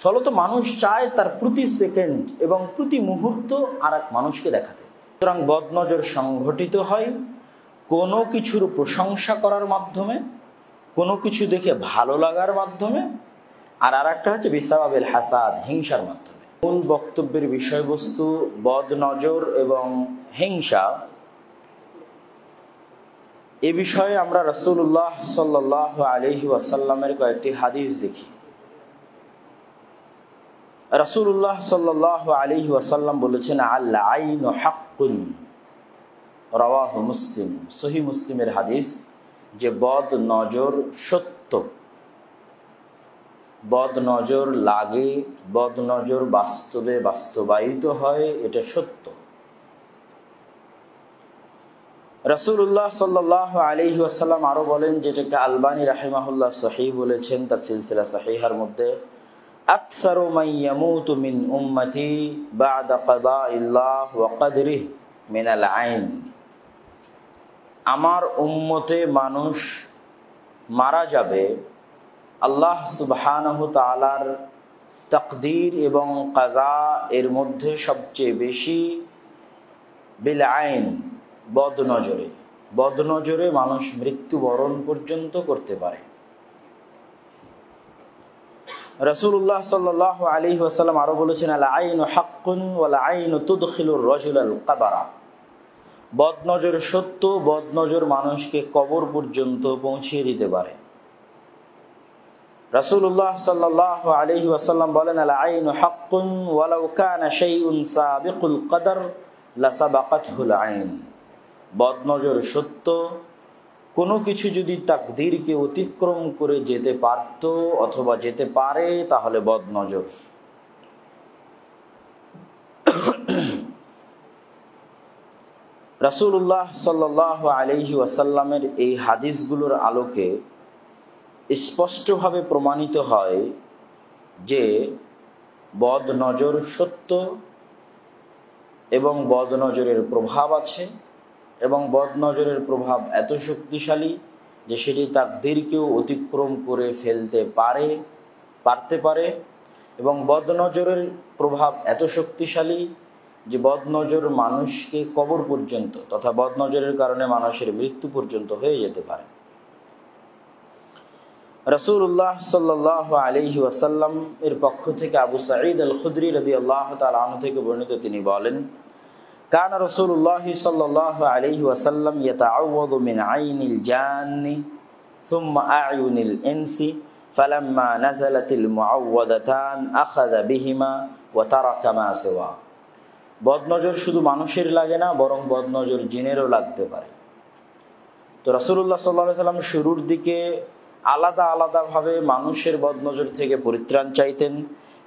ফলত মানুষ চায় তার প্রতি সেকেন্ড এবং প্রতি মুহূর্ত আর এক মানুষকে দেখাতে। সুতরাং বদনজর সংঘটিত হয় কোনো কিছুর প্রশংসা করার মাধ্যমে, কোনো কিছু দেখে ভালো লাগার মাধ্যমে, আর একটা হচ্ছে বিসাবাবিল হাসাদ, হিংসার মাধ্যমে। মূল বক্তব্যের বিষয়বস্তু বদনজর এবং হিংসা। এ বিষয়ে আমরা রাসূলুল্লাহ সাল্লাল্লাহু আলাইহি ওয়াসাল্লামের কয়েকটি হাদিস দেখি। রাসূলুল্লাহ সাল্লাল্লাহু আলাইহি ওয়াসাল্লাম বলেছেন, আল আইনু হাক্কুন, রাওয়াহু মুসলিম, সহিহ মুসলিমের হাদিস, যে বদ নজর সত্য, বদ নজর লাগে, বদ নজর বাস্তবে বাস্তবায়িত হয়, এটা সত্য। রাসূলুল্লাহ সাল্লাল্লাহু আলাইহি ওয়াসাল্লাম আরো বলেন, যেটাকে আলবানী রাহিমাহুল্লাহ সহিহ বলেছেন তার সিলসিলা সহিহার মধ্যে, আকসারু মান ইয়ামুতু মিন উম্মতি বা'দা কাদাইল্লাহ ওয়া কদরিহি মিনাল আইন, আমার উম্মতে মানুষ মারা যাবে আল্লাহ সুবহানাহু তাআলার তাকদীর এবং কাজা এর মধ্যে সবচেয়ে বেশি বিল আইন, বদনজরে। বদনজরে মানুষ মৃত্যুবরণ পর্যন্ত করতে পারে। রাসূলুল্লাহ সাল্লাল্লাহু আলাইহি ওয়াসাল্লাম আরো বলেছেন, আল আইনু হাক্কুন ওয়াল আইনু তুদখিলুর রাজুলাল কবরা, বদনজর সত্য, বদনজর মানুষকে কবর পর্যন্ত পৌঁছিয়ে দিতে পারে। রাসূলুল্লাহ সাল্লাল্লাহু আলাইহি ওয়াসাল্লাম বলেন, আল আইনু হাক্কুন ওয়ালাউ কানা শাইউন সাবিকুল কদর লাসাবাকাতহুল আইন, বদনজর সত্য, কোনো কিছু যদি তাকদীরকে অতিক্রম করে যেতে পারত অথবা যেতে পারে তাহলে বদনজর। রাসূলুল্লাহ সাল্লাল্লাহু আলাইহি ওয়াসাল্লামের এই হাদিসগুলোর আলোকে স্পষ্টভাবে প্রমাণিত হয় যে বদনজর সত্য এবং বদনজরের প্রভাব আছে, এবং বদনজরের প্রভাব এত শক্তিশালী যে সেটি তাকদীরকেও অতিক্রম করে ফেলতে পারতে পারে, এবং বদনজরের প্রভাব এত শক্তিশালী যে বদনজর মানুষকে কবর পর্যন্ত তথা বদনজরের কারণে মানুষের মৃত্যু পর্যন্ত হয়ে যেতে পারে। রাসূলুল্লাহ সাল্লাল্লাহু আলাইহি ওয়াসাল্লাম এর পক্ষ থেকে আবু সাঈদ আল খুদরি রাদিয়াল্লাহু তাআলা আনহু থেকে বর্ণিত, তিনি বলেন, কানা রাসূলুল্লাহ সাল্লাল্লাহু আলাইহি ওয়াসাল্লাম ইয়াতাআওয়াযু মিন আইনিল জান্নি থুম্মা আ'য়ুনিল ইনসি ফালাম্মা নাযালাতিল মুআওয়াযাতান আখাযা বিহিমা ওয়া তারাকা মা সিওয়া। বদনজর শুধু মানুষের লাগে না, বরং বদনজর জিনেরও লাগতে পারে। তো রাসূলুল্লাহ সাল্লাল্লাহু আলাইহি ওয়াসাল্লাম শুরুর দিকে আলাদা আলাদাভাবে মানুষের বদনজর থেকে পরিত্রাণ চাইতেন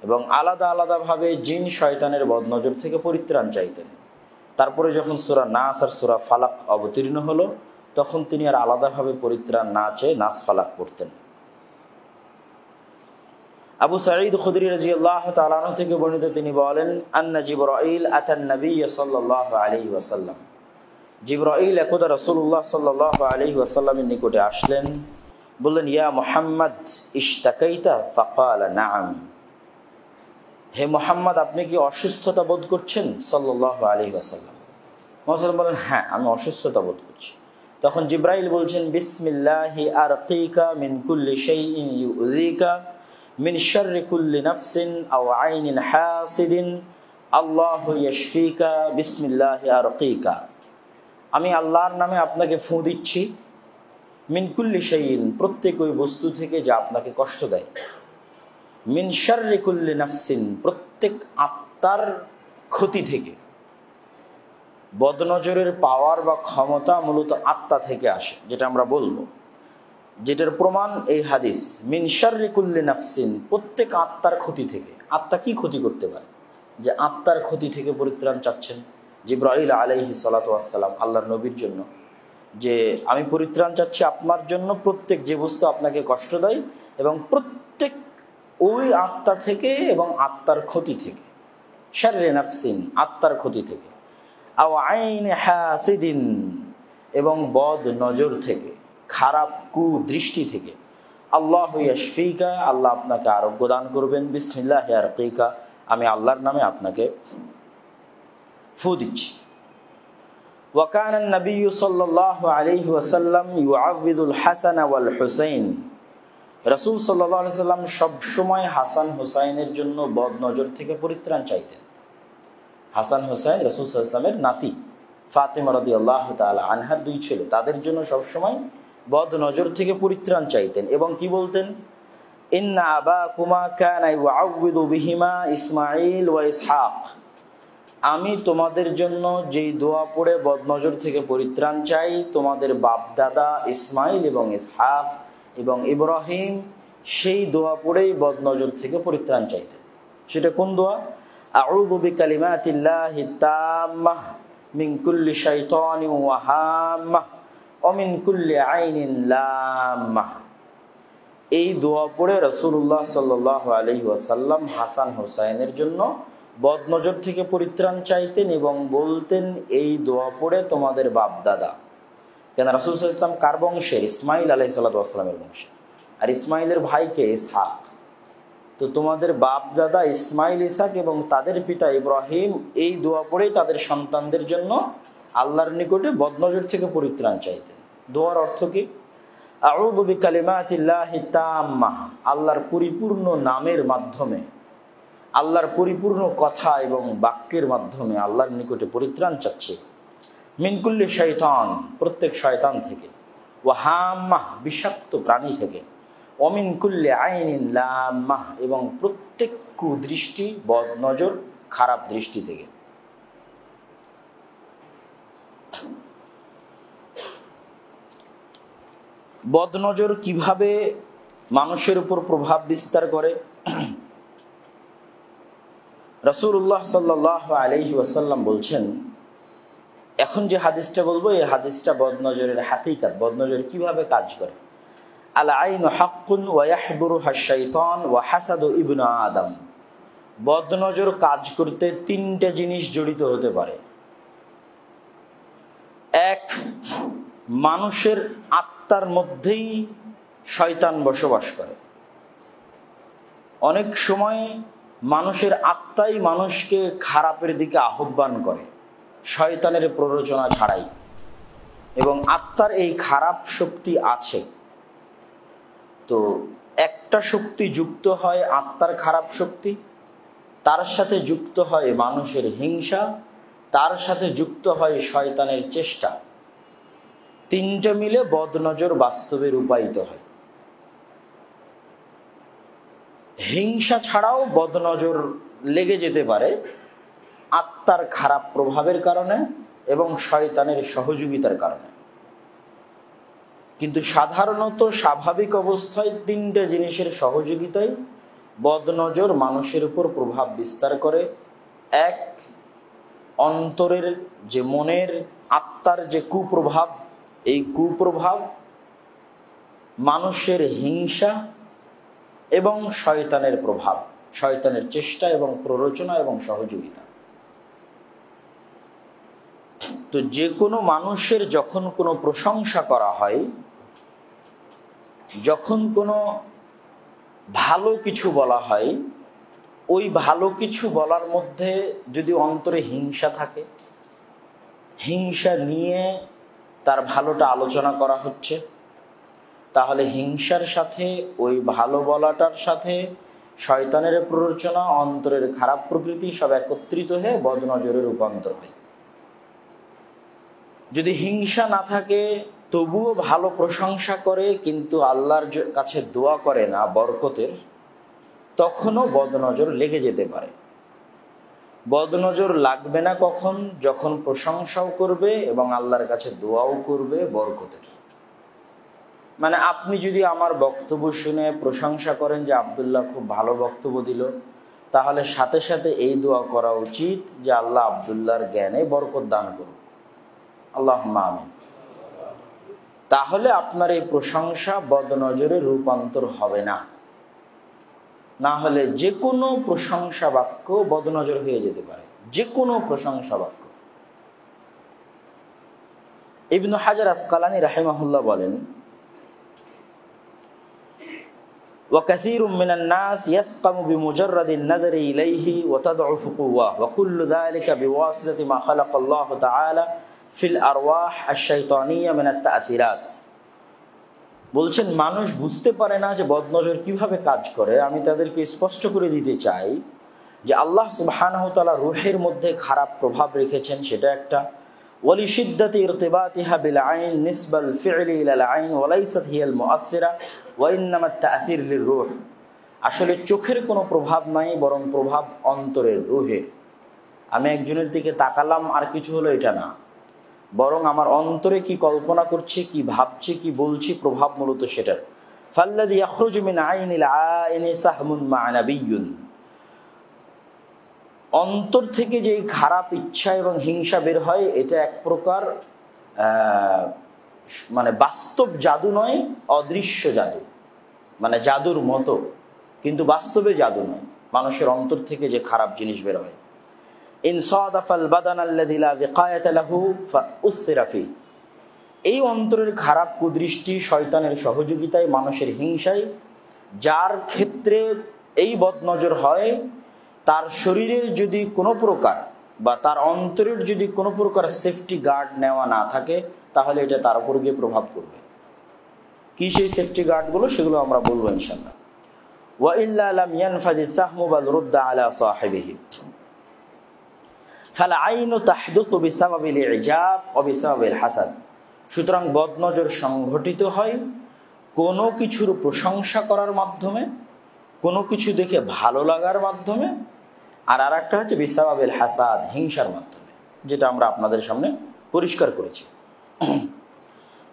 এবং আলাদা আলাদাভাবে জিন শয়তানের বদনজর থেকে পরিত্রাণ চাইতেন। তারপরে যখন সূরা নাস আর সূরা ফালাক অবতীর্ণ হলো, তখন তিনি আর আলাদাভাবে পরিত্রাণ না চেয়ে নাস ফালাক পড়তেন। আবু সাঈদ খুদরি রাদিয়াল্লাহু তাআলা আনহু থেকে বর্ণিত, তিনি বলেন, আন্না জিবরাইল আতান নবী সাল্লাল্লাহু আলাইহি ওয়াসাল্লাম, জিবরাইল একদা রাসূলুল্লাহ সাল্লাল্লাহু আলাইহি ওয়াসাল্লামের নিকটে আসলেন, বললেন, ইয়া মুহাম্মদ ইশতাকাইতা? ফাকালা নাআম, হে মুহাম্মদ, আপনি কি অসুস্থতা বোধ করছেন? সাল্লাল্লাহু আলাইহি ওয়াসাল্লাম বলেন, হ্যাঁ, আমি অসুস্থতা বোধ করছি। তখন জিবরাইল বলছেন, বিসমিল্লাহি আরকিকা মিন কুল্লি শাইইন ইউযিকা মিন শাররি কুল্লি নাফসিন আও আইনিন হাসিদিন আল্লাহু ইয়াশফিকা বিসমিল্লাহি আরকিকা, আমি আল্লাহর নামে আপনাকে ফু দিচ্ছি, মিন কুল্লি শাইইন, প্রত্যেক ওই বস্তু থেকে যা আপনাকে কষ্ট দেয়, মিন শাররি কুল্লি নাফসিন, প্রত্যেক আত্মার ক্ষতি থেকে। বদনজরের পাওয়ার বা ক্ষমতা মূলত আত্মা থেকে আসে, যেটা আমরা বলবো, যেটার প্রমাণ এই হাদিস। মিন শাররি কুল্লি নাফসিন, প্রত্যেক আত্মার ক্ষতি থেকে। আত্মা কি ক্ষতি করতে পারে? যে আত্মার ক্ষতি থেকে পরিত্রাণ চাচ্ছেন জিবরাইল আলাইহিস সালাতু ওয়াস সালাম আল্লাহর নবীর জন্য, যে আমি পরিত্রাণ চাচ্ছি আপনার জন্য প্রত্যেক যে বস্তু আপনাকে কষ্ট দেয় এবং প্রত্যেক ওই আত্মা থেকে এবং আত্মার ক্ষতি থেকে। শাররি নাফসিন, আত্মার ক্ষতি থেকে। আও আইনি হাসিদিন, এবং বদ নজর থেকে, খারাপ কুদৃষ্টি থেকে। আল্লাহু ইয়াশফিকা, আল্লাহ আপনাকে আরোগ্য দান করবেন। বিসমিল্লাহি আরকিকা, আমি আল্লাহর নামে আপনাকে ফু দিচ্ছি। ওয়া কানা নবিয়্যু সাল্লাল্লাহু আলাইহি ওয়াসাল্লাম ইউআউযিলুল হাসান ওয়াল হুসাইন, রাসূল সাল্লাল্লাহু আলাইহি ওয়াসাল্লাম সব সময় হাসান হুসাইনের জন্য বদ নজর থেকে পরিত্রাণ চাইতেন। হাসান হুসাইন রাসূল সাল্লাল্লাহু আলাইহি ওয়াসাল্লামের নাতি, ফাতিমা রাদিয়াল্লাহু তাআলা আনহার দুই ছেলে, তাদের জন্য সব সময় বদ নজর থেকে পরিত্রাণ চাইতেন। এবং কি বলতেন? ইন্না আবাকুমা কানা ইউআউযিলু বিহিমা ইসমাঈল ওয়া ইসহাক, আমি তোমাদের জন্য যেই দোয়া পড়ে বদনজর থেকে পরিত্রাণ চাই, তোমাদের বাপ দাদা ইসমাইল এবং ইসহাক এবং ইব্রাহিম সেই দোয়া পড়েই বদনজর থেকে পরিত্রাণ চাইতেন। সেটা কোন দোয়া? আউযু বিকালিমাতিল্লাহিত তাম্মাহ মিন কুল্লি শাইতানিন ওয়া হাম্মাহ ওয়া মিন কুল্লি আইনিন লাম্মাহ। এই দোয়া পড়ে রাসূলুল্লাহ সাল্লাল্লাহু আলাইহি ওয়াসাল্লাম হাসান হুসাইনের জন্য বদনজর থেকে পরিত্রাণ চাইতেন এবং বলতেন, এই দোয়া পড়ে তোমাদের বাপ দাদা, কেন রাসূল সাল্লাল্লাহু আলাইহি ওয়াসাল্লাম কার বংশের? ইসমাইল আলাইহিস সালাতু ওয়াস সালামের বংশের, আর ইসমাইলের ভাইকে ইসহাক। তো তোমাদের বাপ দাদা ইসমাইল, ইসহাক এবং তাদের পিতা ইব্রাহিম এই দোয়া পড়েই তাদের সন্তানদের জন্য আল্লাহর নিকটে বদনজর থেকে পরিত্রাণ চাইতেন। দোয়ার অর্থ কি? আউযু বিকালিমাতিল্লাহিত তাম্মাহ, আল্লাহর পরিপূর্ণ নামের মাধ্যমে, আল্লাহর পরিপূর্ণ কথা এবং বাক্যের মাধ্যমে আল্লাহর নিকটে পরিত্রাণ চাচ্ছে। মিন কুল্লি শাইতান, প্রত্যেক শয়তান থেকে, ওয়া হাম্মাহ, বিষাক্ত প্রাণী থেকে, ওয়া মিন কুল্লি আইনিন লাম্মাহ, এবং প্রত্যেক কুদৃষ্টি, বদনজর, খারাপ দৃষ্টি থেকে। বদনজর কিভাবে মানুষের উপর প্রভাব বিস্তার করে? রাসূলুল্লাহ সাল্লাল্লাহু আলাইহি ওয়াসাল্লাম বলছেন, এখন যে হাদিসটা বলবো এই হাদিসটা বদনজরের হাকিকাত, বদনজর কিভাবে কাজ করে। আল আইনু হাক্কুন ওয়া ইয়াহদুরুহা শাইতান ওয়া হাসাদু ইবনু আদম, বদনজর কাজ করতে তিনটা জিনিস জড়িত হতে পারে। এক, মানুষের আত্মার মধ্যেই শয়তান বসবাস করে। অনেক সময় মানুষের আত্মাই মানুষকে খারাপের দিকে আহ্বান করে, শয়তানের প্ররোচনা ছাড়াই। এবং আত্মার এই খারাপ শক্তি আছে। তো একটা শক্তি যুক্ত হয় আত্মার খারাপ শক্তি, তার সাথে যুক্ত হয় মানুষের হিংসা, তার সাথে যুক্ত হয় শয়তানের চেষ্টা। তিনটা মিলে বদনজর বাস্তবে রূপায়িত হয়। হিংসা ছাড়াও বদনজর লেগে যেতে পারে আত্মার খারাপ প্রভাবের কারণে এবং শয়তানের সহযোগিতার কারণে। কিন্তু সাধারণত স্বাভাবিক অবস্থায় তিনটা জিনিসের সহযোগিতায় বদনজর মানুষের উপর প্রভাব বিস্তার করে। এক, অন্তরের যে মনের আত্মার যে কুপ্রভাব, এই কুপ্রভাব, মানুষের হিংসা এবং শয়তানের প্রভাব, শয়তানের চেষ্টা এবং প্ররোচনা এবং সহযোগিতা। তো যে কোনো মানুষের যখন কোনো প্রশংসা করা হয়, যখন কোনো ভালো কিছু বলা হয়, ওই ভালো কিছু বলার মধ্যে যদি অন্তরে হিংসা থাকে, হিংসা নিয়ে তার ভালোটা আলোচনা করা হচ্ছে, তাহলে হিংসার সাথে ওই ভালো বলাটার সাথে শয়তানের প্ররোচনা, অন্তরের খারাপ প্রকৃতি সব একত্রিত হয়ে বদনজরে রূপান্তর হয়। যদি হিংসা না থাকে তবুও ভালো প্রশংসা করে কিন্তু আল্লাহর কাছে দোয়া করে না বরকতের, তখনও বদনজর লেগে যেতে পারে। বদনজর লাগবে না কখন? যখন প্রশংসাও করবে এবং আল্লাহর কাছে দোয়াও করবে বরকতের। মানে আপনি যদি আমার বক্তব্য শুনে প্রশংসা করেন যে আব্দুল্লাহ খুব ভালো বক্তব্য দিল, তাহলে সাথে সাথে এই দোয়া করা উচিত যে আল্লাহ আব্দুল্লাহর জ্ঞানে বরকত দান করুন, আল্লাহুম্মা আমিন। তাহলে আপনার এই প্রশংসা বদনজরে রূপান্তর হবে না। না হলে যে কোনো প্রশংসা বাক্য বদনজর হয়ে যেতে পারে, যে কোনো প্রশংসা বাক্য। ইবনে হাজার আসকালানী রাহিমাহুল্লাহ বলেন, وكثير من الناس يثقم بمجرد النظر إليه وتضعف قواه وكل ذلك بواسطة ما خلق الله تعالى في الأرواح الشيطانية من التأثيرات. বলছেন মানুষ বুঝতে পারে না যে বদনজর কিভাবে কাজ করে। আমি তাদেরকে স্পষ্ট করে দিতে চাই যে আল্লাহ সুবহানাহু ওয়া তাআলা রূহের মধ্যে খারাপ প্রভাব রেখেছেন, সেটা একটা। ওয়ালিশিদ্দাতি ইরতিবাতিহা বিল আইন নিসবাল ফি'লি ইলাল আইন ওয়া লাইসাত হিয়াল মুআসসিরা ওয়া ইন্নামা তা'সীর লিররূহ। আসলে চোখের কোনো প্রভাব নাই, বরং প্রভাব অন্তরের, রূহের। আমি একজনের দিকে তাকালাম আর কিছু হলো এটা না, বরং আমার অন্তরে কি কল্পনা করছি, কি ভাবছি, কি বলছি, প্রভাব মূলত সেটার। ফাল্লাযী ইয়াখরুজু মিন আইনিল আইনি সাহমুন মা'নাবিয়্যুন। অন্তর থেকে যে খারাপ ইচ্ছা এবং হিংসা বের হয়, এটা এক প্রকার মানে বাস্তব জাদু নয়, অদৃশ্য জাদু, মানে জাদুর মতো, কিন্তু বাস্তবে জাদু নয়। মানুষের অন্তর থেকে যে খারাপ জিনিস বের হয়। ইনসাদাফাল বাদান আল্লাযী লা বিকায়াতা লাহু ফাউসিরা ফি। এই অন্তরের খারাপ কুদৃষ্টি শয়তানের সহযোগিতায়, মানুষের হিংসায়, যার ক্ষেত্রে এই বদনজর হয়, তার শরীরের যদি কোনো প্রকার বা তার অন্তরের যদি কোনো প্রকার সেফটি গার্ড নেওয়া না থাকে, তাহলে এটা তার উপর গিয়ে প্রভাব করবে। কি সেই সেফটি গার্ডগুলো, সেগুলো আমরা বলবো ইনশাআল্লাহ। ওয়া ইল্লা লাম ইয়ানফাযি সাহমু বাল রুদ্দা আলা সাহিবিহি ফাল আইনু তাহদুসু বিসাবাবিল ইজাব ওয়া বিসাবাবিল হাসাদ। সুতরাং বদনজর সংঘটিত হয় কোনো কিছুর প্রশংসা করার মাধ্যমে, কোনো কিছু দেখে ভালো লাগার মাধ্যমে, আর আরেকটা হচ্ছে বিসাবাবিল হাসাদ, হিংসার মাধ্যমে, যেটা আমরা আপনাদের সামনে পরিষ্কার করেছি।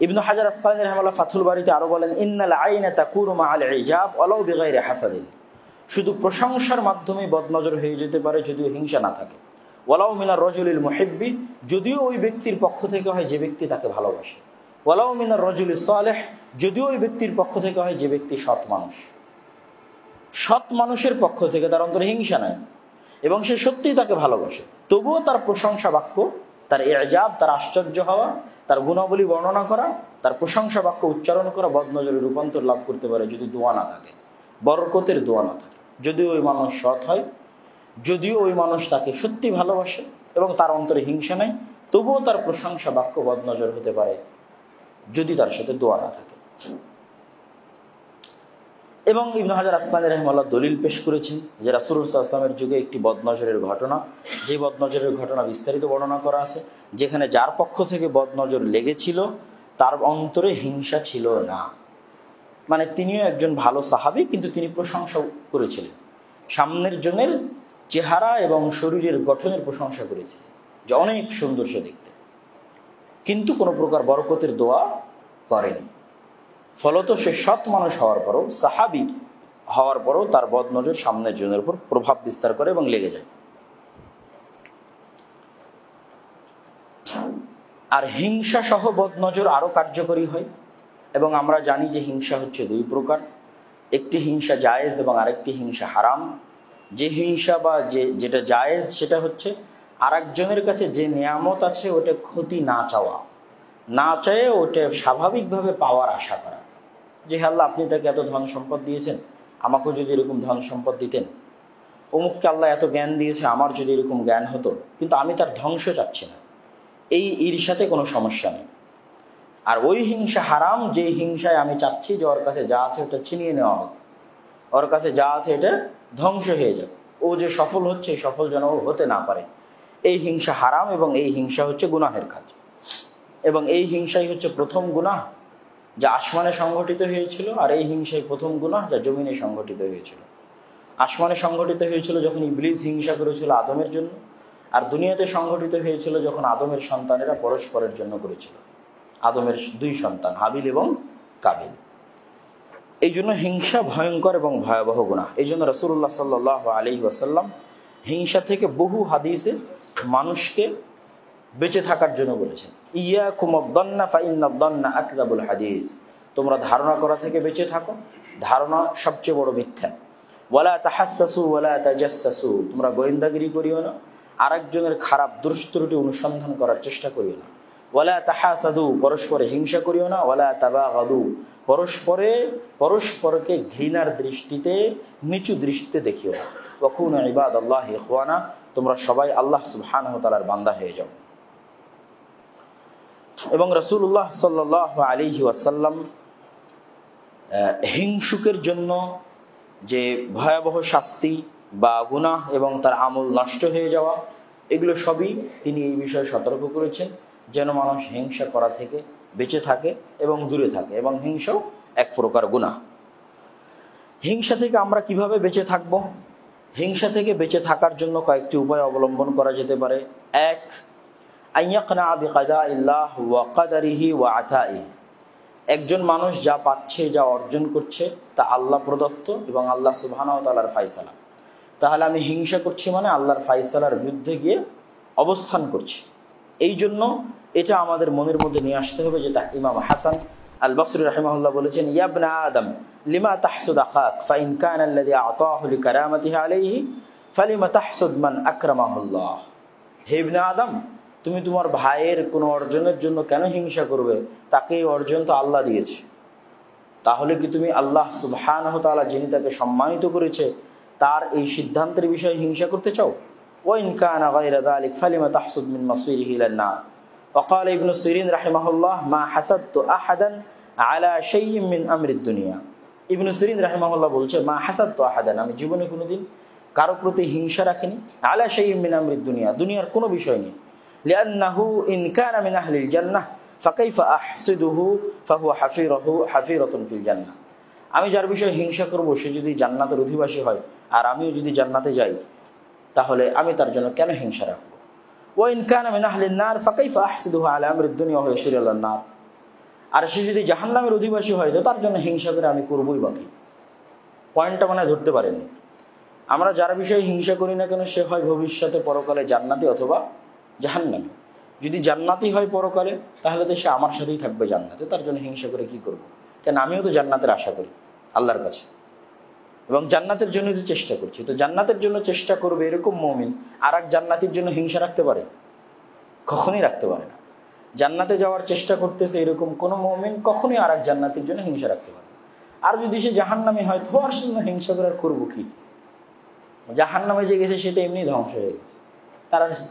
ইবনে হাজার আসকালানী রাহিমাহুল্লাহ ফাথুল বারীতে আরো বলেন, ইন্নাল আইনা তাকুনু মাআল ইজাব ওয়ালাউ বিগাইরি হাসাদিন। শুধু প্রশংসার মাধ্যমে বদনজর হয়ে যেতে পারে যদিও হিংসা না থাকে। ওয়ালাউ মিনার রাজুলিল মুহিব্বি, যদিও ওই ব্যক্তির পক্ষ থেকে হয় যে ব্যক্তি তাকে ভালোবাসে। ওয়ালাউ মিনার রাজুলিস সালেহ, যদিও ওই ব্যক্তির পক্ষ থেকে হয় যে ব্যক্তি সৎ মানুষ। সৎ মানুষের পক্ষ থেকে তার অন্তরে হিংসা নাই এবং সে সত্যিই তাকে ভালোবাসে, তবুও তার প্রশংসা বাক্য, তার ইজাব, তার আশ্চর্য হওয়া, তার গুণাবলী বর্ণনা করা, তার প্রশংসা বাক্য উচ্চারণ করা বদনজরে রূপান্তর লাভ করতে পারে যদি দোয়া না থাকে, বরকতের দোয়া না থাকে। যদিও ওই মানুষ সৎ হয়, যদিও ওই মানুষ তাকে সত্যি ভালোবাসে এবং তার অন্তরে হিংসা নাই, তবুও তার প্রশংসা বাক্য বদনজর হতে পারে যদি তার সাথে দোয়া না থাকে। এবং ইবনে হাজার আসকালানী রাহিমাহুল্লাহ দলিল পেশ করেছেন যে রাসূলুল্লাহ সাল্লাল্লাহু আলাইহি ওয়াসাল্লামের যুগে একটি বদনজরের ঘটনা, যে বদনজরের ঘটনা বিস্তারিত বর্ণনা করা আছে, যেখানে যার পক্ষ থেকে বদনজর লেগেছিল তার অন্তরে হিংসা ছিল না। মানে তিনিও একজন ভালো সাহাবী, কিন্তু তিনি প্রশংসা করেছিলেন, সামনের জনের চেহারা এবং শরীরের গঠনের প্রশংসা করেছিলেন যে অনেক সুন্দর সে দেখতে, কিন্তু কোনো প্রকার বরকতের দোয়া করেনি। ফলত সে সৎ মানুষ হওয়ার পরও, সাহাবী হওয়ার পরও তার বদনজর সামনের জনের উপর প্রভাব বিস্তার করে এবং লেগে যায়। আর হিংসা সহ বদনজর আরো কার্যকরী হয়। এবং আমরা জানি যে হিংসা হচ্ছে দুই প্রকার, একটি হিংসা জায়েজ এবং আরেকটি হিংসা হারাম। যে হিংসা বা যেটা জায়েজ সেটা হচ্ছে আরেকজনের কাছে যে নিয়ামত আছে ওটা ক্ষতি না চাওয়া, না চাইয়ে ওটা স্বাভাবিকভাবে পাওয়ার আশা করা, যে আল্লাহ আপনি তাকে এত ধন সম্পদ দিয়েছেন, আমাকেও যদি এরকম ধন সম্পদ দিতেন, অমুককে আল্লাহ এত জ্ঞান দিয়েছে, আমার যদি এরকম জ্ঞান হতো, কিন্তু আমি তার ধ্বংস চাচ্ছি না। এই ঈর্ষাতে কোনো সমস্যা নেই। আর ওই হিংসা হারাম, যে হিংসায় আমি চাচ্ছি যে ওর কাছে যা আছে ওটা ছিনিয়ে নেওয়া হোক, ওর কাছে যা আছে এটা ধ্বংস হয়ে যাবে, ও যে সফল হচ্ছে এই সফল যেন ও হতে না পারে। এই হিংসা হারাম এবং এই হিংসা হচ্ছে গুনাহের কাজ। এবং এই হিংসাই হচ্ছে প্রথম গুনাহ যা আসমানে সংঘটিত হয়েছিল, আর এই হিংসাই প্রথম গুনাহ যা জমিনে সংঘটিত হয়েছিল। আসমানে সংঘটিত হয়েছিল যখন ইবলিস হিংসা করেছিল আদমের জন্য, আর দুনিয়াতে সংঘটিত হয়েছিল যখন আদমের সন্তানেরা পরস্পরের জন্য করেছিল, আদমের দুই সন্তান হাবিল এবং কাবিল। এই জন্য হিংসা ভয়ঙ্কর এবং ভয়াবহ গুনাহ। এই জন্য রাসূলুল্লাহ সাল্লাল্লাহু আলাইহি ওয়াসাল্লাম হিংসা থেকে বহু হাদিসে মানুষকে বেঁচে থাকার জন্য বলেছেন, ইয়াকুমুদ-দন্না ফাইন্নাদ-দন্না আকযাবুল হাদিস। তোমরা ধারণা করা থেকে বেঁচে থাকো, ধারণা সবচেয়ে বড় মিথ্যা। ওয়ালা তাহাসসাসু ওয়ালা তাজাসসাসু, তোমরা গোয়েন্দাগিরি করিও না, আরেকজনের খারাপ দুষ্ত্রুটি অনুসন্ধান করার চেষ্টা করিও না। ওয়ালা তাহাসাদু, পরস্পরে হিংসা করিও না। ওয়ালা তাবাগাদু, পরস্পরকে ঘৃণার দৃষ্টিতে, নিচু দৃষ্টিতে দেখিও না। ওয়াকুনু ইবাদাল্লাহি ইখওয়ানা, তোমরা সবাই আল্লাহ সুবহানাহু ওয়া তাআলার বান্দা হয়ে যাও। এবং রাসূলুল্লাহ সাল্লাল্লাহু আলাইহি ওয়াসাল্লাম হিংসুকের জন্য যে ভয়াবহ শাস্তি বা গুনাহ এবং তার আমল নষ্ট হয়ে যাওয়া, এগুলো সবই তিনি এই বিষয়ে সতর্ক করেছেন, যেন মানুষ হিংসা করা থেকে বেঁচে থাকে এবং দূরে থাকে। এবং হিংসাও এক প্রকার গুনাহ। হিংসা থেকে আমরা কিভাবে বেঁচে থাকব? হিংসা থেকে বেঁচে থাকার জন্য কয়েকটি উপায় অবলম্বন করা যেতে পারে। এক, আইয়াকনা বিকাদাইল্লাহ ওয়া কাদারিহি ওয়া আতাইহি, একজন মানুষ যা পাচ্ছে, যা অর্জন করছে তা আল্লাহ প্রদত্ত এবং আল্লাহ সুবহানাহু ওয়া তাআলার ফায়সালা। তাহলে আমি হিংসা করছি মানে আল্লাহর ফায়সালার বিরুদ্ধে গিয়ে অবস্থান করছি। এই জন্য এটা আমাদের মনের মধ্যে নিয়ে আসতে হবে, যেটা ইমাম হাসান আল বসরি রাহিমাহুল্লাহ বলেছেন, ইয়া ইবনা আদম লিমা তাহসুদ আখাক ফাইন কানা আল্লাযী আতাহু লিকারামাতিহি আলাইহি ফালিমা তাহসুদ মান আকরামাহুল্লাহ। হে ইবনে আদম, তুমি তোমার ভাইয়ের কোনো অর্জনের জন্য কেন হিংসা করবে? তাকে এই অর্জন তো আল্লাহ দিয়েছে। তাহলে কি তুমি আল্লাহ সুবহানাহু ওয়া তাআলা যিনি তাকে সম্মানিত করেছে তার এই সিদ্ধান্তের বিষয়ে হিংসা করতে চাও? ওয়াইন কানা গায়রা যালিক ফালিমা তাহসুদ মিন মাসিরিহি ইলান নার। ওয়াকাল ইবনে সিরিন রাহিমাহুল্লাহ, মা হাসাদতু আহাদান আলা শাইইন মিন আমরিদ দুনিয়া। ইবনে সিরিন রাহিমাহুল্লাহ বলছে, মা হাসাদতু আহাদান, আমি জীবনে কোনোদিন কারো প্রতি হিংসা রাখিনি, আলা শাইইন মিন আমরিদ দুনিয়া, দুনিয়ার কোনো বিষয় নেই। লিআন্নাহু ইন কানা মিন আহলিল জান্নাহ ফাকাইফা আহসিদুহু ফাহুয়া হাফিরাতুন ফিল জান্নাহ। আমি যার বিষয়ে হিংসা করব সে যদি জান্নাতের অধিবাসী হয় আর আমিও যদি জান্নাতে যাই, তাহলে আমি তার জন্য কেন হিংসা রাখবো? ওয়া ইন কানা মিন আহলিন নার ফাকাইফা আহসিদুহু আলা আমরিদ দুনিয়া ওয়া ইয়াসিরু আলান নার। আর সে যদি জাহান্নামের অধিবাসী হয় তো তার জন্য হিংসা করে আমি করবই বাকি। পয়েন্টটা মানে ধরতে পারেনি। আমরা যার বিষয়ে হিংসা করি না কেন সে হয় ভবিষ্যতে পরকালে জান্নাতি অথবা জাহান্নামী। যদি জান্নাতি হয় পরকালে তাহলে তো সে আমার সাথেই থাকবে জান্নাতে, তার জন্য হিংসা করে কি করব? কেন আমিও তো জান্নাতের আশা করি আল্লাহর কাছে এবং জান্নাতের জন্য তো চেষ্টা করছি। তো জান্নাতের জন্য চেষ্টা করবে এরকম মুমিন আর এক জান্নাতির জন্য হিংসা রাখতে পারে? কখনোই রাখতে পারে না। জান্নাতে যাওয়ার চেষ্টা করতেছে এরকম কোন মুমিন কখনোই আর এক জান্নাতির জন্য হিংসা রাখতে পারে। আর যদি সে জাহান্নামী হয় তো আর জন্য হিংসা করে করবো কি? জাহান্নামে যে গেছে সেটা এমনি ধ্বংস হয়ে গেছে,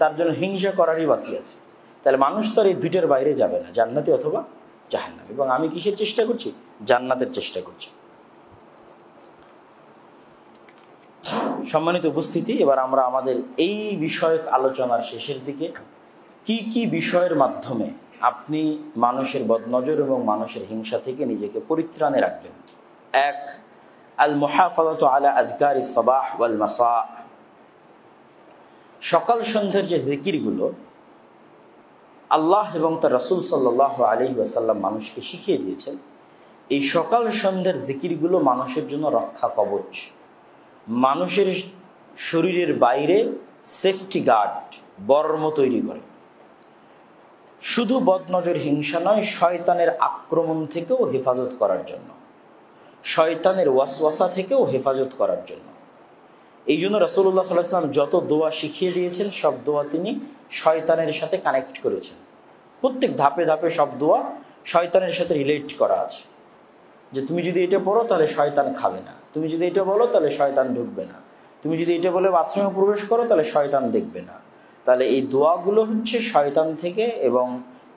তার জন্য হিংসা করারই বাকি আছে। তাহলে মানুষ তো আর এই দুইটার বাইরে যাবে না, জান্নাতি অথবা জাহান্নামী। এবং আমি কিসের চেষ্টা করছি? জান্নাতের চেষ্টা করছি। সম্মানিত উপস্থিতি, এবার আমরা আমাদের এই বিষয়ক আলোচনার শেষের দিকে কি কি বিষয়ের মাধ্যমে আপনি মানুষের বদনজর এবং মানুষের হিংসা থেকে নিজেকে পরিত্রাণে রাখবেন। এক, আল মুহাফাযাতু আলা আযকারিস সাবাহ ওয়াল মাসা। সকাল সন্ধ্যার যে জিকিরগুলো আল্লাহ এবং তার রাসূল সাল্লাল্লাহু আলাইহি ওয়াসাল্লাম মানুষকে শিখিয়ে দিয়েছেন, এই সকাল সন্ধ্যার জিকিরগুলো মানুষের জন্য রক্ষা কবচ, মানুষের শরীরের বাইরে সেফটি গার্ড, বর্ম তৈরি করে। শুধু বদনজর হিংসা নয়, শয়তানের আক্রমণ থেকেও হেফাজত করার জন্য, শয়তানের ওয়াসওয়াসা থেকেও হেফাজত করার জন্য। এই জন্য রাসূলুল্লাহ সাল্লাল্লাহু আলাইহি ওয়াসাল্লাম যত দোয়া শিখিয়ে দিয়েছেন সব দোয়া তিনি শয়তানের সাথে কানেক্ট করেছেন। প্রত্যেক ধাপে ধাপে সব দোয়া শয়তানের সাথে রিলেট করা আছে, যে তুমি যদি এটা পড়ো তাহলে শয়তান খাবে না, তুমি যদি এটা বলো তাহলে শয়তান ঢুকবে না, তুমি যদি এটা বলে বাথরুমে প্রবেশ করো তাহলে শয়তান দেখবে না। তাহলে এই দোয়াগুলো হচ্ছে শয়তান থেকে এবং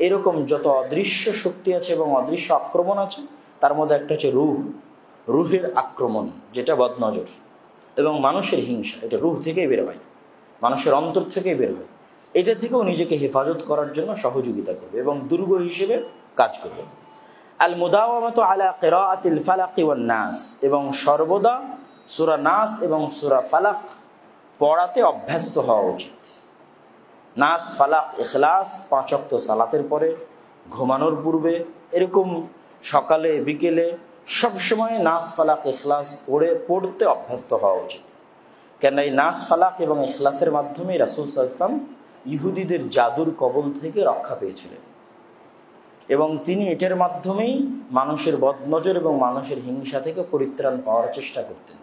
এরকম যত অদৃশ্য শক্তি আছে এবং অদৃশ্য আক্রমণ আছে তার মধ্যে একটা হচ্ছে রুহের আক্রমণ, যেটা বদনজর এবং মানুষের হিংসা, এটা রুহ থেকেই বের হয়, মানুষের অন্তর থেকেই বের হয়। এটা থেকেও নিজেকে হেফাজত করার জন্য সহযোগিতা করবে এবং দুর্গ হিসেবে কাজ করবে। আল মুদাওয়ামাতু আলা কিরাআতিল ফালাক ওয়ান নাস, এবং সর্বদা সূরা নাস এবং সূরা ফালাক পড়াতে অভ্যস্ত হওয়া উচিত। নাস, ফালাক, ইখলাস 5 ওয়াক্ত সালাতের পরে, ঘুমানোর পূর্বে, এরকম সকালে বিকেলে সবসময় নাস, ফালাক, ইখলাস পড়তে অভ্যস্ত হওয়া উচিত। কেন এই নাস, ফালাক এবং ইখলাসের মাধ্যমে রাসূল সাল্লাল্লাহু আলাইহি ওয়াসাল্লাম ইহুদিদের জাদুর কবল থেকে রক্ষা পেয়েছিলেন এবং তিনি এটার মাধ্যমেই মানুষের বদনজর এবং মানুষের হিংসা থেকে পরিত্রাণ পাওয়ার চেষ্টা করতেন।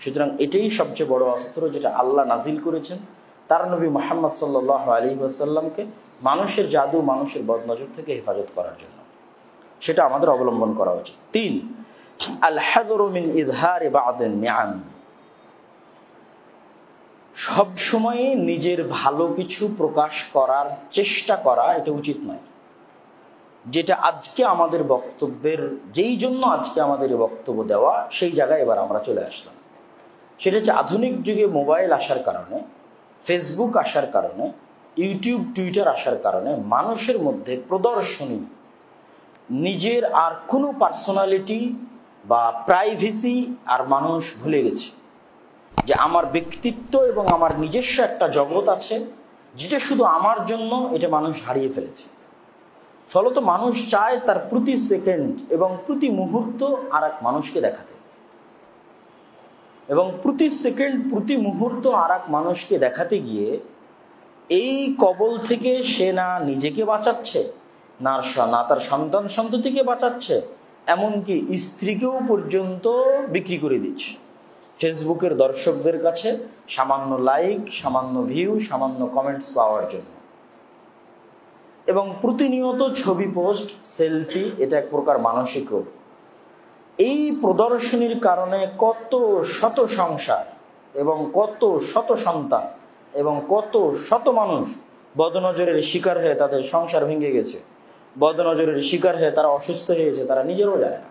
সুতরাং এটাই সবচেয়ে বড় অস্ত্র যেটা আল্লাহ নাজিল করেছেন তার নবী মুহাম্মদ সাল্লাল্লাহু আলাইহি ওয়াসাল্লামকে মানুষের জাদু, মানুষের বদনজর থেকে হেফাজত করার জন্য। সেটা আমাদের অবলম্বন করা উচিত। 3, আল হাযরু মিন ইযহারি বা'দিন নিআম, সব সময় নিজের ভালো কিছু প্রকাশ করার চেষ্টা করা এটা উচিত নয়। যেটা আজকে আমাদের বক্তব্যের, যেই জন্য আজকে আমাদের বক্তব্য দেওয়া, সেই জায়গায় এবার আমরা চলে আসলাম। সেটা হচ্ছে আধুনিক যুগে মোবাইল আসার কারণে, ফেসবুক আসার কারণে, ইউটিউব টুইটার আসার কারণে মানুষের মধ্যে প্রদর্শনী, নিজের আর কোনো পার্সোনালিটি বা প্রাইভেসি আর মানুষ ভুলে গেছে। যে আমার ব্যক্তিত্ব এবং আমার নিজস্ব একটা জগৎ আছে যেটা শুধু আমার জন্য, এটা মানুষ হারিয়ে ফেলেছে। ফলত মানুষ চায় তার প্রতি সেকেন্ড এবং প্রতি মুহূর্ত আর এক মানুষকে দেখাতে, এবং প্রতি সেকেন্ড প্রতি মুহূর্ত আর এক মানুষকে দেখাতে গিয়ে এই কবল থেকে সে না নিজেকে বাঁচাচ্ছে, না তার সন্তান সন্ততিকে বাঁচাচ্ছে, এমনকি স্ত্রীকেও পর্যন্ত বিক্রি করে দিচ্ছে ফেসবুকের দর্শকদের কাছে সামান্য লাইক, সামান্য ভিউ, সামান্য কমেন্টস পাওয়ার জন্য। এবং প্রতিনিয়ত ছবি পোস্ট, সেলফি, এটা এক প্রকার মানসিক রোগ। এই প্রদর্শনীর কারণে কত শত সংসার এবং কত শত সন্তান এবং কত শত মানুষ বদনজরের শিকার হয়ে তাদের সংসার ভেঙে গেছে, বদনজরের শিকার হয়ে তারা অসুস্থ হয়েছে, তারা নিজেরও জানে না।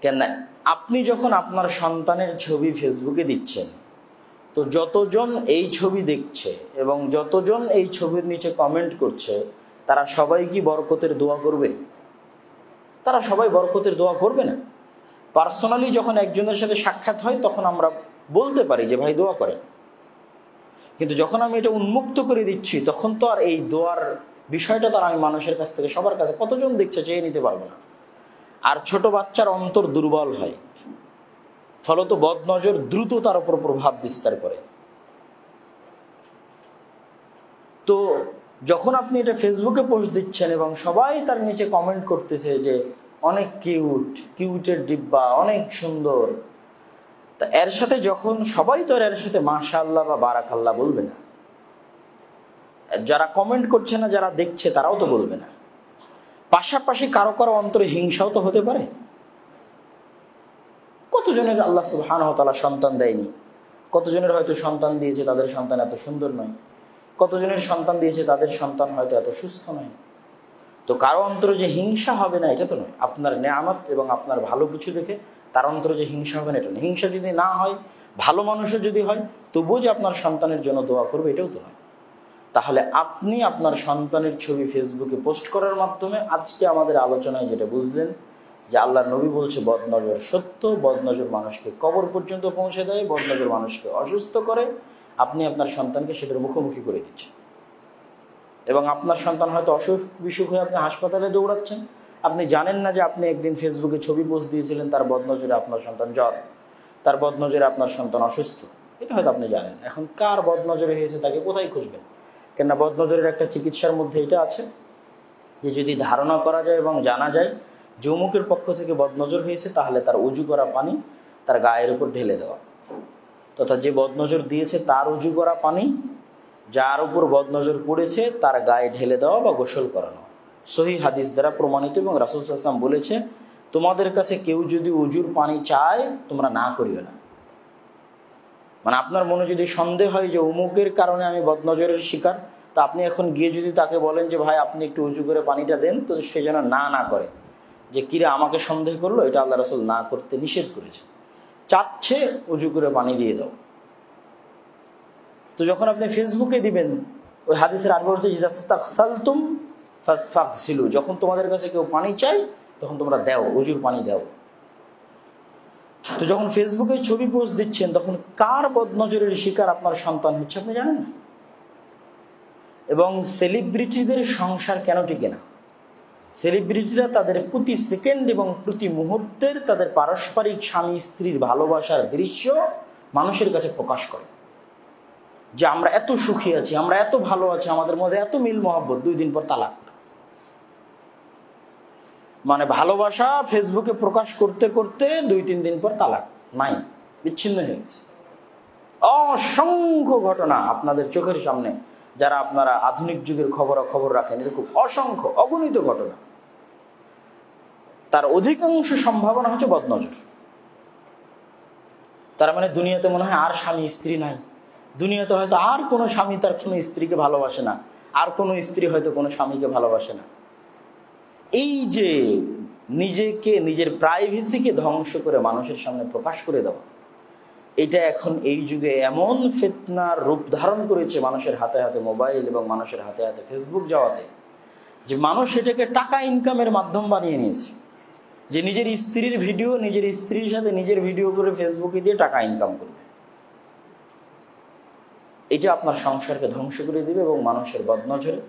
কেন, আপনি যখন আপনার সন্তানের ছবি ফেসবুকে দিচ্ছেন, তো যতজন এই ছবি দেখছে এবং যতজন এই ছবির নিচে কমেন্ট করছে, তারা সবাই কি বরকতের দোয়া করবে? তারা সবাই বরকতের দোয়া করবে না। পার্সোনালি যখন একজনের সাথে সাক্ষাৎ হয় তখন আমরা বলতে পারি যে ভাই দোয়া করে, কিন্তু যখন আমি এটা উন্মুক্ত করে দিচ্ছি তখন তো আর এই দোয়ার বিষয়টা তো আর আমি মানুষের কাছ থেকে, সবার কাছে কতজন দেখছে চেয়ে নিতে পারবো না। আর ছোট বাচ্চার অন্তর দুর্বল হয়, ফলত বদনজর দ্রুত তার উপর প্রভাব বিস্তার করে। তো যখন আপনি এটা ফেসবুকে পোস্ট দিচ্ছেন এবং সবাই তার নিচে কমেন্ট করতেছে যে অনেক কিউট, কিউটের ডিব্বা, অনেক সুন্দর, তা এর সাথে যখন সবাই তো এর সাথে মাশাআল্লাহ বা বারাকাল্লাহ বলবে না, যারা কমেন্ট করছে না, যারা দেখছে তারাও তো বলবে না। পাশাপাশি কারো কারো অন্তরে হিংসাও তো হতে পারে। কতজনের আল্লাহ সুবহানাহু ওয়া তাআলা সন্তান দেয়নি, কতজনের হয়তো সন্তান দিয়েছে, তাদের সন্তান এত সুন্দর নয়, কতজনের সন্তান দিয়েছে, তাদের সন্তান হয়তো এত সুস্থ নয়। তো কারো অন্তরে যে হিংসা হবে না এটা তো নয়। আপনার নেয়ামত এবং আপনার ভালো কিছু দেখে তার অন্তরে যে হিংসা হবে না এটা নয়। হিংসা যদি না হয়, ভালো মানুষও যদি হয়, তবুও যে আপনার সন্তানের জন্য দোয়া করবে এটাও তো নয়। তাহলে আপনি আপনার সন্তানের ছবি ফেসবুকে পোস্ট করার মাধ্যমে আজকে আমাদের আলোচনায় যেটা বুঝলেন যে আল্লাহর নবী বলছে বদনজর সত্য, বদনজর মানুষকে কবর পর্যন্ত পৌঁছে দেয়, বদনজর মানুষকে অসুস্থ করে। আপনি আপনার সন্তানকে সেটার মুখোমুখি করে দিচ্ছেন এবং আপনার সন্তান হয়তো অসুখ বিসুখ হয়ে আপনি হাসপাতালে দৌড়াচ্ছেন। আপনি জানেন না যে আপনি একদিন ফেসবুকে ছবি পোস্ট দিয়েছিলেন তার বদনজরে আপনার সন্তান জ্বর, তার বদনজরে আপনার সন্তান অসুস্থ, এটা হয়তো আপনি জানেন। এখন কার বদনজরে হয়েছে তাকে কোথায় খুঁজবেন? কেননা বদনজরের একটা চিকিৎসার মধ্যে এটা আছে যে যদি ধারণা করা যায় এবং জানা যায় যে অমুকের পক্ষ থেকে বদনজর হয়েছে, তাহলে তার উজু করা পানি তার গায়ের উপর ঢেলে দেওয়া, তথা যে বদনজর দিয়েছে তার উজু করা পানি যার উপর বদনজর পড়েছে তার গায়ে ঢেলে দেওয়া বা গোসল করানো সহিহ হাদিস দ্বারা প্রমাণিত। এবং রাসূল সাল্লাল্লাহু আলাইহি ওয়াসাল্লাম বলেছে, তোমাদের কাছে কেউ যদি উজুর পানি চায় তোমরা না করিও না। মানে আপনার মনে যদি সন্দেহ হয় যে অমুকের কারণে আমি বদনজরের শিকার, তা আপনি এখন গিয়ে যদি তাকে বলেন যে ভাই আপনি একটু উজু করে পানিটা দেন, তো সে যেন না করে, যে কিরে আমাকে সন্দেহ করলো, এটা আল্লাহ রাসূল না করতে নিষেধ করেছে। চাচ্ছে উজু করে পানি দিয়ে দাও। তো যখন আপনি ফেসবুকে দিবেন, ওই হাদিসের আরবি হচ্ছে ইযাস্তাগসালতুম ফাগসিলু, যখন তোমাদের কাছে কেউ পানি চায় তখন তোমরা দাও, উজুর পানি দাও। তো যখন ফেসবুকে ছবি পোস্ট দিচ্ছেন তখন কার বদনজরের শিকার আপনার সন্তান হচ্ছে আপনি জানেন না। এবং সেলিব্রিটিদের সংসার কেন টিকে না? সেলিব্রিটিরা তাদের প্রতি সেকেন্ড এবং প্রতি মুহূর্তের তাদের পারস্পরিক স্বামী স্ত্রীর ভালোবাসার দৃশ্য মানুষের কাছে প্রকাশ করে, যে আমরা এত সুখী আছি, আমরা এত ভালো আছি, আমাদের মধ্যে এত মিল মহব্বত, 2 দিন পর তালাক। মানে ভালোবাসা ফেসবুকে প্রকাশ করতে করতে 2-3 দিন পর তালাক, নাই, বিচ্ছিন্ন হয়ে গেছে। অসংখ্য ঘটনা আপনাদের চোখের সামনে যারা আপনারা আধুনিক যুগের খবরাখবর রাখেন, এরকম অসংখ্য অগণিত ঘটনা। তার অধিকাংশ সম্ভাবনা হচ্ছে বদনজর। তার মানে দুনিয়াতে মনে হয় আর স্বামী স্ত্রী নাই, দুনিয়াতে হয়তো আর কোনো স্বামী তার কোনো স্ত্রীকে ভালোবাসে না, আর কোনো স্ত্রী হয়তো কোনো স্বামীকে ভালোবাসে না। এই যে নিজেকে, নিজের প্রাইভেসিকে ধ্বংস করে মানুষের সামনে প্রকাশ করে দেওয়া, এটা এখন এই যুগে এমন ফিতনার রূপ ধারণ করেছে মানুষের হাতে হাতে মোবাইল এবং মানুষের হাতে হাতে ফেসবুক যাওয়াতে, যে মানুষ এটাকে টাকা ইনকামের মাধ্যম বানিয়ে নিয়েছে। যে নিজের স্ত্রীর ভিডিও, নিজের স্ত্রীর সাথে নিজের ভিডিও করে ফেসবুকে দিয়ে টাকা ইনকাম করবে। এটা আপনার সংসারকে ধ্বংস করে দিবে এবং মানুষের বদনজরে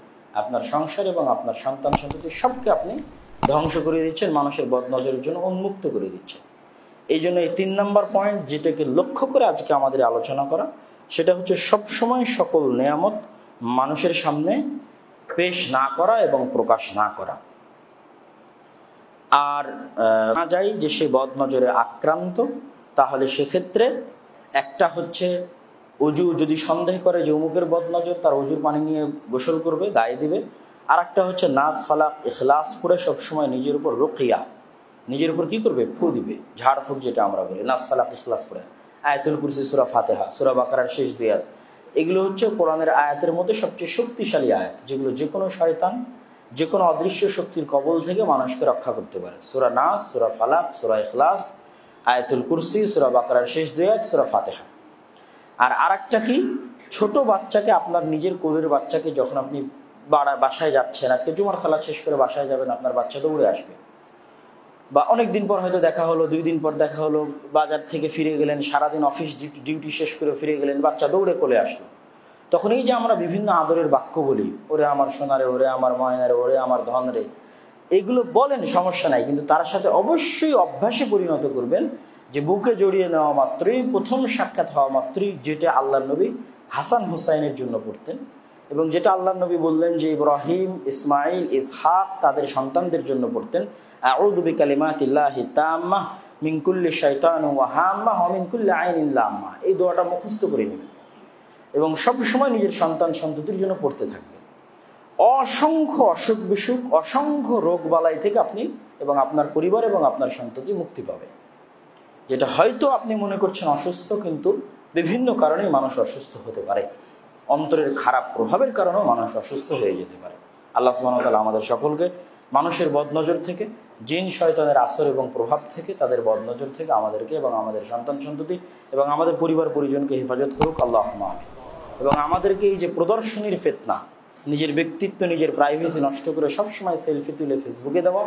আপনার সংসার এবং আপনার সন্তান সন্ততি সবকে আপনি ধ্বংস করে দিচ্ছেন, মানুষের বদনজরের জন্য উন্মুক্ত করে দিচ্ছেন। এই জন্য এই 3 নম্বর পয়েন্ট যেটাকে লক্ষ্য করে আজকে আমাদের আলোচনা করা, সেটা হচ্ছে সবসময় সকল নেয়ামত মানুষের সামনে পেশ না করা এবং প্রকাশ না করা। আর না যায় যে সে বদনজরে আক্রান্ত, তাহলে সেক্ষেত্রে একটা হচ্ছে অজু, যদি সন্দেহ করে যে অমুকের বদনজর, তার অজুর পানি নিয়ে গোসল করবে, গায়ে দিবে। আর একটা হচ্ছে নাস ফালাক ইখলাস করে সবসময় নিজের উপর রুকিয়া, নিজের উপর কি করবে, ফু দিবে, ঝাড়ফুঁক যেটা আমরা বলি, নাস ফালাক ইখলাস করে। আয়াতুল কুরসি, সূরা ফাতিহা, সূরা বাকারার শেষ 2 আয়াত, এগুলো হচ্ছে কোরআনের আয়াতের মধ্যে সবচেয়ে শক্তিশালী আয়াত, যেগুলো যে কোনো শয়তান, যে কোনো অদৃশ্য শক্তির কবল থেকে মানুষকে রক্ষা করতে পারে। সূরা নাস, সূরা ফালাক, সূরা ইখলাস, আয়াতুল কুরসি, সূরা বাকারার শেষ 2 আয়াত, সূরা ফাতিহা। আর আরেকটা কি, ছোট বাচ্চাকে, আপনার নিজের কোলের বাচ্চাকে যখন আপনি বাসায় যাচ্ছেন, আজকে জুমার সালাত শেষ করে বাসায় যাবেন, আপনার বাচ্চা দৌড়ে আসবে, বা অনেক দিন পর হয়তো দেখা হলো, 2 দিন পর দেখা হলো, বাজার থেকে ফিরে গেলেন, সারাদিন অফিস ডিউটি শেষ করে ফিরে গেলেন, বাচ্চা দৌড়ে কোলে আসলো। তখন এই যে আমরা বিভিন্ন আদরের বাক্য বলি, ওরে আমার সোনারে, ওরে আমার ময়নারে, ওরে আমার ধনরে, এগুলো বলেন, সমস্যা নাই, কিন্তু তার সাথে অবশ্যই অভ্যাসে পরিণত করবেন যে বুকে জড়িয়ে নেওয়া মাত্রই, প্রথম সাক্ষাৎ হওয়া মাত্রই, যেটা আল্লাহর নবী হাসান হুসাইনের জন্য পড়তেন এবং যেটা আল্লাহর নবী বললেন যে ইব্রাহিম, ইসমাইল, ইসহাক তাদের সন্তানদের জন্য পড়তেন, আউযু বিকালিমাতিল্লাহি তাম্মাহ মিন কুল্লি শাইতানিন ওয়া হাম্মাহ ওয়া মিন কুল্লি আইনিন লাম্মাহ। এই দোয়াটা মুখস্থ করে নেবেন এবং সব সময় নিজের সন্তান সন্ততির জন্য পড়তে থাকবেন। অসংখ্য অসুখ বিসুখ, অসংখ্য রোগ বালাই থেকে আপনি এবং আপনার পরিবার এবং আপনার সন্ততি মুক্তি পাবে। যেটা হয়তো আপনি মনে করছেন অসুস্থ, কিন্তু বিভিন্ন কারণে মানুষ অসুস্থ হতে পারে, অন্তরের খারাপ প্রভাবের কারণেও মানুষ অসুস্থ হয়ে যেতে পারে। আল্লাহ সুবহানাহু ওয়া তাআলা আমাদের সকলকে মানুষের বদনজর থেকে, জিন শয়তানের আসর এবং প্রভাব থেকে, তাদের বদনজর থেকে আমাদেরকে এবং আমাদের সন্তান সন্ততি এবং আমাদের পরিবার পরিজনকে হেফাজত করুক, আল্লাহুম্মা আমিন। এবং আমাদেরকে এই যে প্রদর্শনীর ফিতনা, নিজের ব্যক্তিত্ব, নিজের প্রাইভেসি নষ্ট করে সবসময় সেলফি তুলে ফেসবুকে দেওয়া,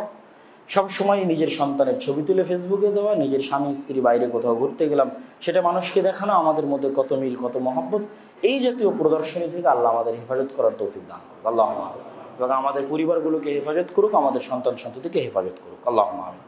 সবসময় নিজের সন্তানের ছবি তুলে ফেসবুকে দেওয়া, নিজের স্বামী স্ত্রী বাইরে কোথাও ঘুরতে গেলাম সেটা মানুষকে দেখানো, আমাদের মধ্যে কত মিল, কত মহব্বত, এই জাতীয় প্রদর্শনী থেকে আল্লাহ আমাদের হেফাজত করার তৌফিক দান করুক, আল্লাহুম্মা আমিন। এবং আমাদের পরিবারগুলোকে হেফাজত করুক, আমাদের সন্তান সন্ততিকে হেফাজত করুক, আল্লাহুম্মা আমিন।